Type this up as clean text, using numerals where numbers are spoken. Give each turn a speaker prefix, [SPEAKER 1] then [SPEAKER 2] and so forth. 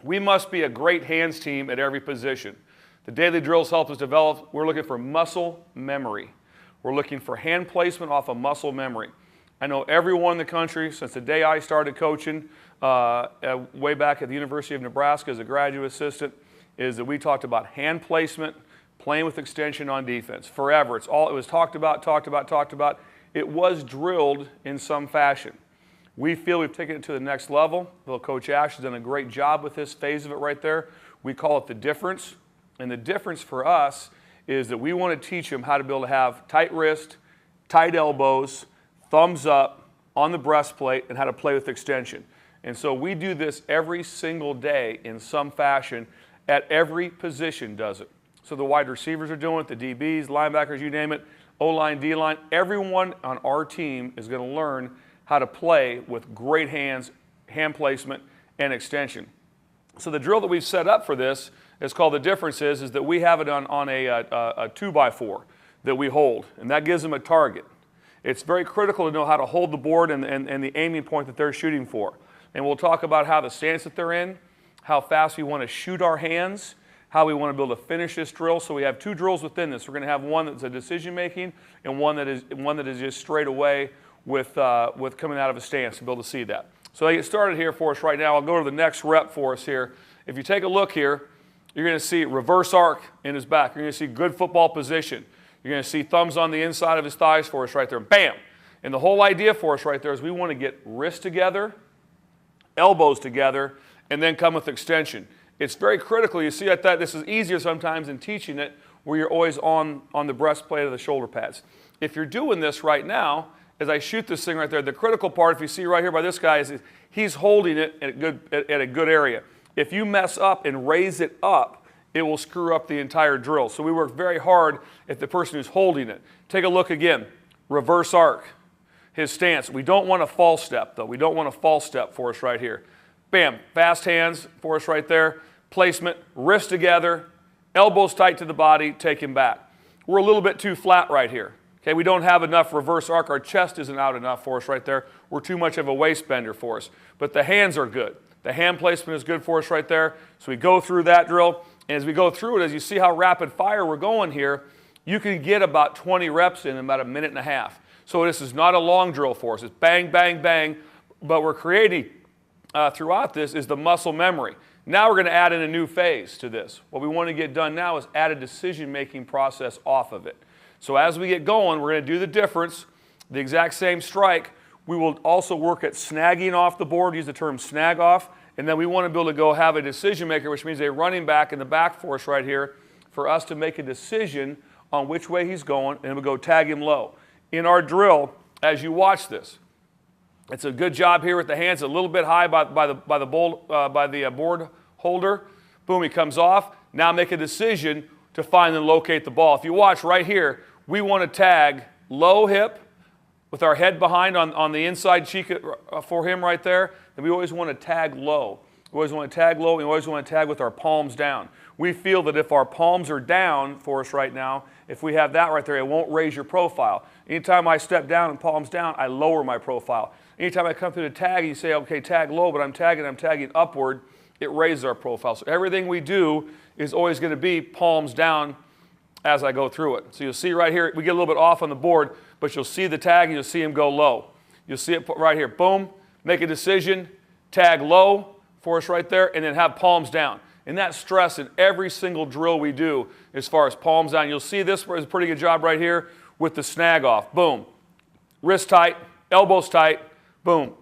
[SPEAKER 1] We must be a great hands team at every position. The daily drills help us develop. We're looking for muscle memory. We're looking for hand placement off of muscle memory. I know everyone in the country, since the day I started coaching way back at the University of Nebraska as a graduate assistant, is that we talked about hand placement, playing with extension on defense forever. It was talked about. It was drilled in some fashion. We feel we've taken it to the next level. Well, Coach Ash has done a great job with this phase of it right there. We call it the difference. And the difference for us is that we want to teach them how to be able to have tight wrist, tight elbows, thumbs up on the breastplate, and how to play with extension. And so we do this every single day in some fashion. At every position does it. So the wide receivers are doing it, the DBs, linebackers, you name it, O-line, D-line. Everyone on our team is going to learn how to play with great hands, hand placement, and extension. So the drill that we've set up for this is called the difference is that we have it on a 2x4 that we hold, and that gives them a target. It's very critical to know how to hold the board and the aiming point that they're shooting for. And we'll talk about how the stance that they're in, how fast we want to shoot our hands, how we want to be able to finish this drill. So we have two drills within this. We're going to have one that's a decision making and one that is just straight away with coming out of a stance to be able to see that. So I get started here for us right now. I'll go to the next rep for us here. If you take a look here, you're going to see reverse arc in his back. You're going to see good football position. You're going to see thumbs on the inside of his thighs for us right there. Bam! And the whole idea for us right there is we want to get wrists together, elbows together, and then come with extension. It's very critical. You see that this is easier sometimes in teaching it where you're always on the breastplate of the shoulder pads. If you're doing this right now, as I shoot this thing right there, the critical part, if you see right here by this guy, is he's holding it at a good area. If you mess up and raise it up, it will screw up the entire drill. So we work very hard at the person who's holding it. Take a look again. Reverse arc, his stance. We don't want a false step, though. We don't want a false step for us right here. Bam, fast hands for us right there. Placement, wrists together, elbows tight to the body, take him back. We're a little bit too flat right here. Okay, we don't have enough reverse arc. Our chest isn't out enough for us right there. We're too much of a waist bender for us. But the hands are good. The hand placement is good for us right there. So we go through that drill. And as we go through it, as you see how rapid fire we're going here, you can get about 20 reps in about a minute and a half. So this is not a long drill for us. It's bang, bang, bang. But we're creating throughout this is the muscle memory. Now we're going to add in a new phase to this. What we want to get done now is add a decision-making process off of it. So as we get going, we're going to do the difference, the exact same strike. We will also work at snagging off the board, use the term snag off, and then we want to be able to go have a decision maker, which means a running back in the back for us right here, for us to make a decision on which way he's going, and we'll go tag him low. In our drill, as you watch this, it's a good job here with the hands, a little bit high by the board holder. Boom, he comes off. Now make a decision to find and locate the ball. If you watch right here, we want to tag low hip with our head behind on the inside cheek for him right there. Then we always want to tag low. We always want to tag low. We always want to tag with our palms down. We feel that if our palms are down for us right now, if we have that right there, it won't raise your profile. Anytime I step down and palms down, I lower my profile. Anytime I come through the tag, you say, okay, tag low, but I'm tagging upward, it raises our profile. So everything we do is always going to be palms down as I go through it. So you'll see right here, we get a little bit off on the board, but you'll see the tag and you'll see him go low. You'll see it right here. Boom, make a decision, tag low for us right there, and then have palms down. And that stress in every single drill we do as far as palms down. You'll see this is a pretty good job right here with the snag off. Boom. Wrist tight, elbows tight, boom.